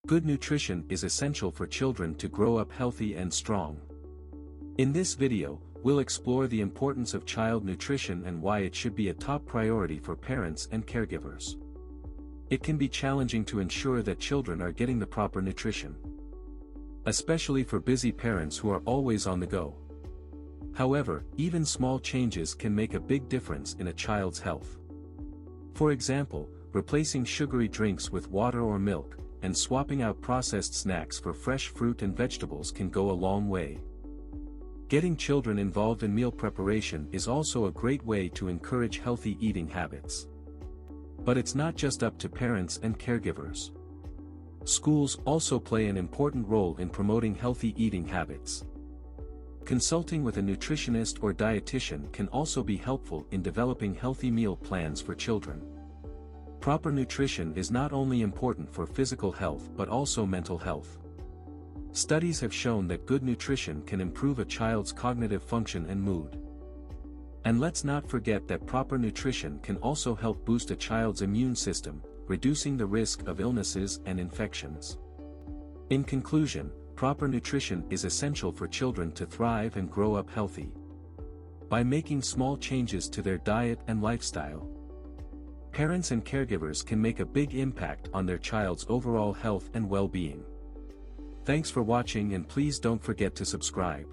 Good nutrition is essential for children to grow up healthy and strong. In this video, we'll explore the importance of child nutrition and why it should be a top priority for parents and caregivers. It can be challenging to ensure that children are getting the proper nutrition, especially for busy parents who are always on the go. However, even small changes can make a big difference in a child's health. For example, replacing sugary drinks with water or milk, and swapping out processed snacks for fresh fruit and vegetables can go a long way. Getting children involved in meal preparation is also a great way to encourage healthy eating habits. But it's not just up to parents and caregivers. Schools also play an important role in promoting healthy eating habits. Consulting with a nutritionist or dietitian can also be helpful in developing healthy meal plans for children. Proper nutrition is not only important for physical health but also mental health. Studies have shown that good nutrition can improve a child's cognitive function and mood. And let's not forget that proper nutrition can also help boost a child's immune system, reducing the risk of illnesses and infections. In conclusion, proper nutrition is essential for children to thrive and grow up healthy. By making small changes to their diet and lifestyle, parents and caregivers can make a big impact on their child's overall health and well-being. Thanks for watching, and please don't forget to subscribe.